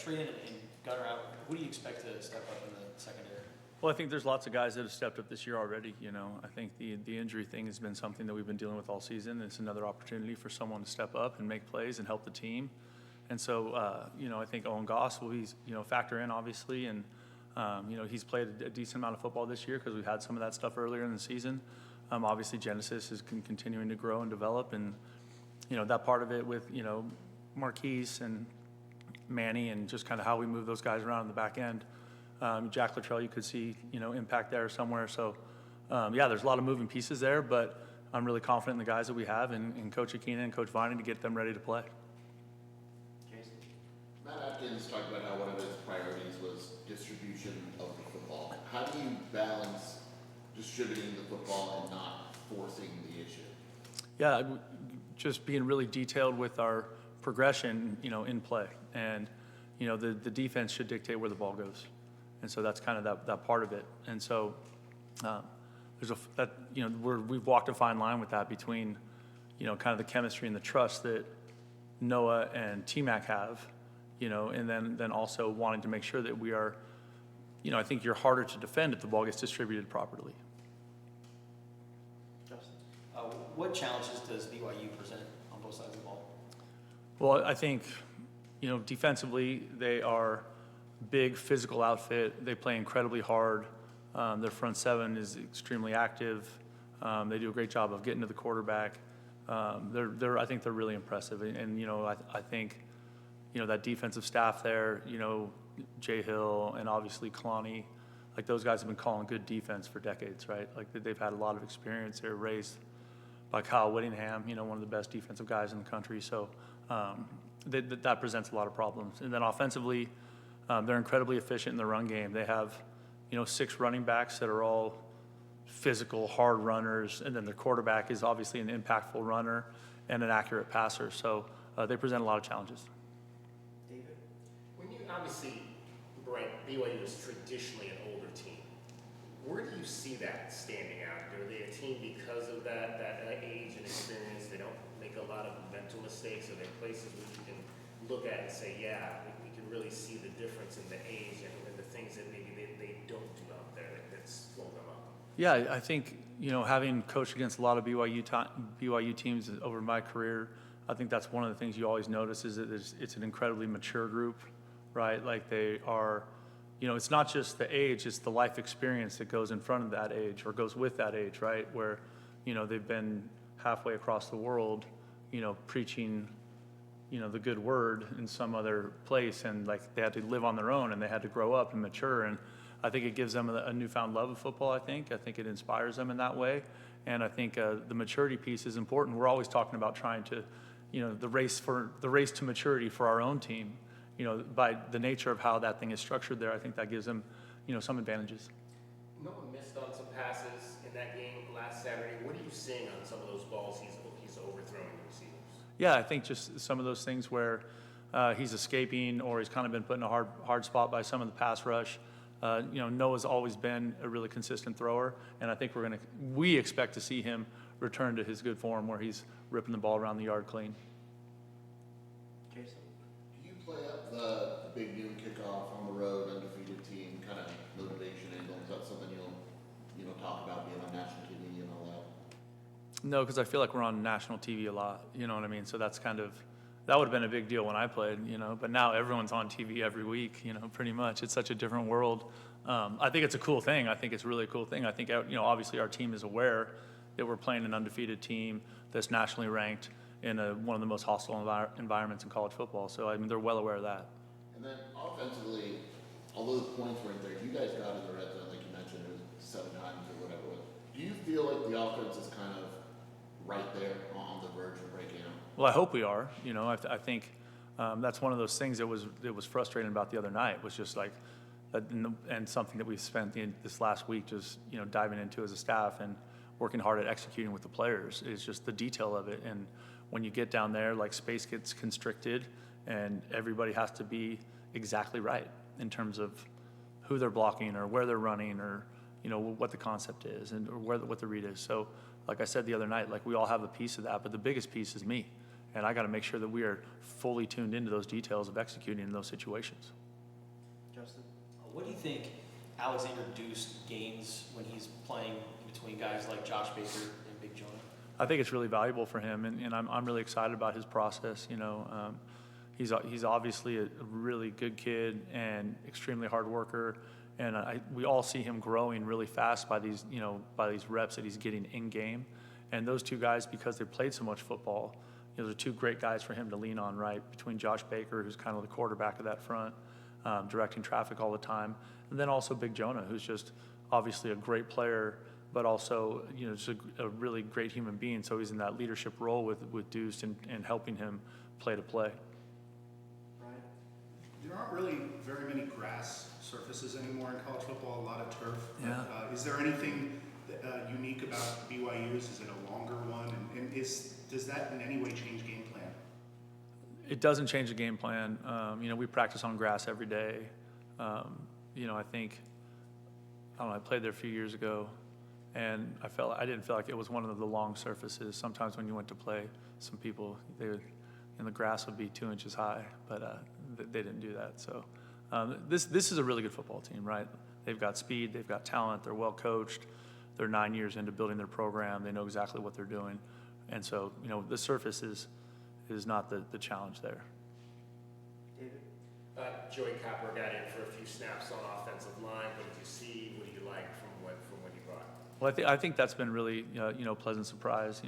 Tristan and Gunner out. Who do you expect to step up in the secondary? Well, I think there's lots of guys that have stepped up this year already. I think the injury thing has been something that we've been dealing with all season. It's another opportunity for someone to step up and make plays and help the team. And so, I think Owen Goss will be, factor in obviously. And, he's played a decent amount of football this year because we had some of that stuff earlier in the season. Obviously, Genesis is continuing to grow and develop. And, that part of it with, Marquise and Manny and just kind of how we move those guys around in the back end. Jack Luttrell, you could see, impact there somewhere. So, there's a lot of moving pieces there, but I'm really confident in the guys that we have and Coach Aquina and Coach Vining to get them ready to play. Jason? Matt Atkins talked about how one of his priorities was distribution of the football. How do you balance distributing the football and not forcing the issue? Yeah, just being really detailed with our progression, in play. And, the defense should dictate where the ball goes. And so that's kind of that part of it. And so we've walked a fine line with that between, kind of the chemistry and the trust that Noah and T-Mac have, and then also wanting to make sure that we are, I think you're harder to defend if the ball gets distributed properly. Justin? What challenges does BYU present on both sides of the ball? Well, I think, defensively, they are big physical outfit. They play incredibly hard. Their front seven is extremely active. They do a great job of getting to the quarterback. I think they're really impressive. And I think, that defensive staff there, Jay Hill and obviously Kalani, like those guys have been calling good defense for decades, right? Like they've had a lot of experience. They're raised by Kyle Whittingham, one of the best defensive guys in the country. So that presents a lot of problems. And then offensively, they're incredibly efficient in the run game. They have, 6 running backs that are all physical, hard runners, and then their quarterback is obviously an impactful runner and an accurate passer. So they present a lot of challenges. David? When you obviously, Brent, BYU is traditionally an older team. Where do you see that standing out? Are they a team because of that age and experience? They don't make a lot of mental mistakes. Are there places where you can look at and say, yeah, we can really see the difference in the age and the things that maybe they don't do out there that's slowing them up? Yeah, I think, having coached against a lot of BYU teams over my career, I think that's one of the things you always notice is that it's an incredibly mature group, right? Like they are, it's not just the age, it's the life experience that goes in front of that age or goes with that age, right? Where, they've been halfway across the world, preaching, the good word in some other place, and like they had to live on their own and they had to grow up and mature. And I think it gives them a newfound love of football. I think it inspires them in that way. And I think the maturity piece is important. We're always talking about trying to, the race to maturity for our own team. By the nature of how that thing is structured there, I think that gives them, some advantages. Noah missed on some passes in that game last Saturday. What are you seeing on some of those balls he's overthrowing the receivers? Yeah, I think just some of those things where he's escaping or he's kind of been put in a hard spot by some of the pass rush. Noah's always been a really consistent thrower, and I think we expect to see him return to his good form where he's ripping the ball around the yard clean. Jason? Do you play up the big noon kickoff on the road, undefeated team, kind of motivation angle? Is that something you'll talk about being on national TV and all that? No, because I feel like we're on national TV a lot. You know what I mean? So that would have been a big deal when I played, but now everyone's on TV every week, pretty much. It's such a different world. I think it's a cool thing. I think it's really a cool thing. I think, obviously our team is aware that we're playing an undefeated team that's nationally ranked in one of the most hostile environments in college football. So, I mean, they're well aware of that. And then offensively, although the points weren't there, you guys got in the red zone, like you mentioned, it was 7 times or whatever it was. Do you feel like the offense is kind of right there on the verge of breaking out? Well, I hope we are. I think that's one of those things that was frustrating about the other night was just like, and something that we've spent this last week just diving into as a staff and working hard at executing with the players is just the detail of it. And when you get down there, like space gets constricted, and everybody has to be exactly right in terms of who they're blocking or where they're running or what the concept is and or what the read is. So like I said the other night, like we all have a piece of that, but the biggest piece is me. And I got to make sure that we are fully tuned into those details of executing in those situations. Justin? What do you think Alexander Duce gains when he's playing between guys like Josh Baker and Big Jonah? I think it's really valuable for him, and I'm really excited about his process. He's obviously a really good kid and extremely hard worker, and we all see him growing really fast by these reps that he's getting in game. And those two guys, because they played so much football, those are two great guys for him to lean on, right? Between Josh Baker, who's kind of the quarterback of that front, directing traffic all the time, and then also Big Jonah, who's just obviously a great player, but also just a really great human being. So he's in that leadership role with Duce and helping him play to play. Right. There aren't really very many grass surfaces anymore in college football, a lot of turf. Yeah. Is there anything unique about BYUs? Is it a longer one? And does that in any way change game plan? It doesn't change the game plan. We practice on grass every day. I think, I played there a few years ago, and I didn't feel like it was one of the long surfaces. Sometimes when you went to play, some people, the grass would be 2 inches high, but they didn't do that. So this is a really good football team, right? They've got speed, they've got talent, they're well coached. They're 9 years into building their program. They know exactly what they're doing. And so, the surface is not the challenge there. David? Joey Copper got in for a few snaps on offensive line. What did you see? What do you like from what he brought? Well, I think that's been really, pleasant surprise.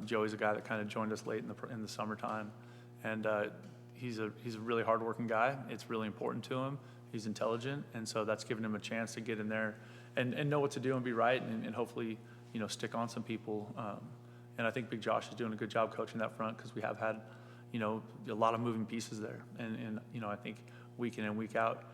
Joey's a guy that kind of joined us late in the summertime, and he's a really hardworking guy. It's really important to him. He's intelligent, and so that's given him a chance to get in there and know what to do and be right, and hopefully, stick on some people. And I think Big Josh is doing a good job coaching that front, because we have had, a lot of moving pieces there. And I think week in and week out,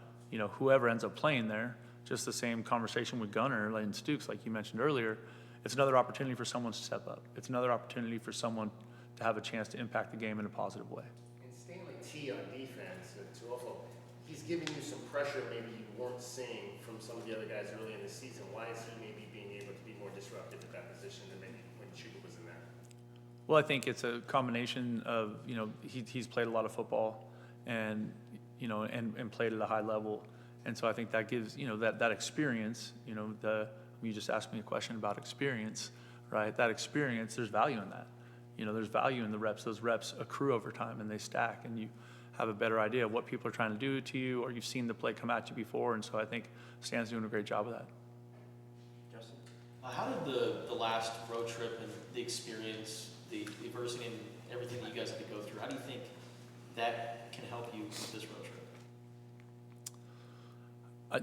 whoever ends up playing there, just the same conversation with Gunner and Stukes, like you mentioned earlier, it's another opportunity for someone to step up. It's another opportunity for someone to have a chance to impact the game in a positive way. And Stanley T on defense, to also, he's giving you some pressure maybe you weren't seeing from some of the other guys early in the season. Why is he maybe being able to be more disruptive at that position than maybe when Chuba was in there? Well, I think it's a combination of, he's played a lot of football and played at a high level. And so I think that gives, that experience, you just asked me a question about experience, right? That experience, there's value in that. There's value in the reps. Those reps accrue over time and they stack, and you have a better idea of what people are trying to do to you, or you've seen the play come at you before. And so I think Stan's doing a great job of that. Justin? How did the last road trip and the experience, the adversity and everything that you guys had to go through, how do you think that can help you with this road trip?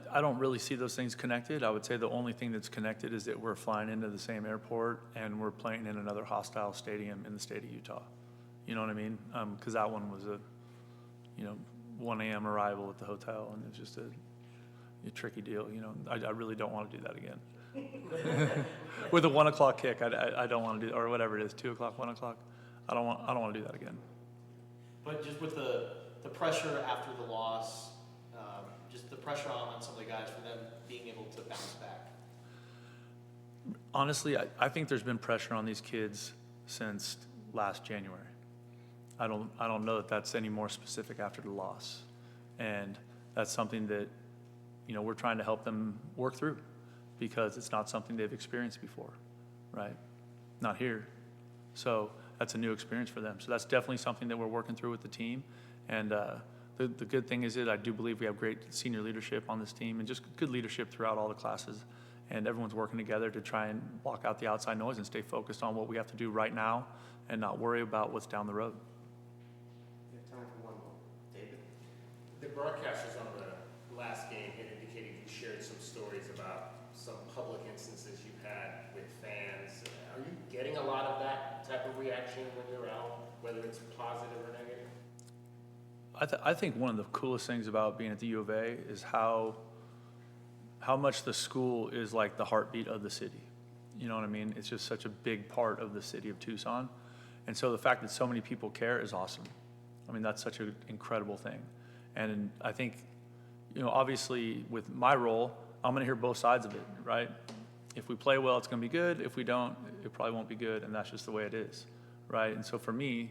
I don't really see those things connected. I would say the only thing that's connected is that we're flying into the same airport and we're playing in another hostile stadium in the state of Utah. You know what I mean? Because that one was a 1 a.m. arrival at the hotel, and it's just a tricky deal. I really don't want to do that again. With a 1 o'clock kick, I don't want to do, or whatever it is, 2 o'clock, 1 o'clock. I don't want to do that again. But just with the pressure after the loss, just the pressure on some of the guys for them being able to bounce back. Honestly, I think there's been pressure on these kids since last January. I don't know that that's any more specific after the loss, and that's something that we're trying to help them work through, because it's not something they've experienced before, right? Not here. So that's a new experience for them. So that's definitely something that we're working through with the team. And the good thing is that I do believe we have great senior leadership on this team, and just good leadership throughout all the classes. And everyone's working together to try and block out the outside noise and stay focused on what we have to do right now and not worry about what's down the road. We have time for one more. David? The broadcasters on the last game had indicated you shared some stories about some public instances you've had with fans. Are you getting a lot of that type of reaction when you're out, whether it's positive or negative? I think one of the coolest things about being at the U of A is how much the school is like the heartbeat of the city. You know what I mean? It's just such a big part of the city of Tucson. And so the fact that so many people care is awesome. I mean, that's such an incredible thing. And I think, obviously with my role, I'm going to hear both sides of it, right? If we play well, it's going to be good. If we don't, it probably won't be good. And that's just the way it is, right? And so for me,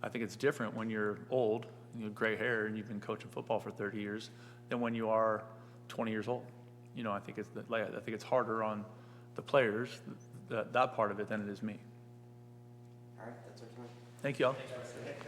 I think it's different when you're old, you have gray hair, and you've been coaching football for 30 years, than when you are 20 years old. You know, I think it's harder on the players, that part of it, than it is me. All right, that's our time. Thank you all. Thanks, Brent.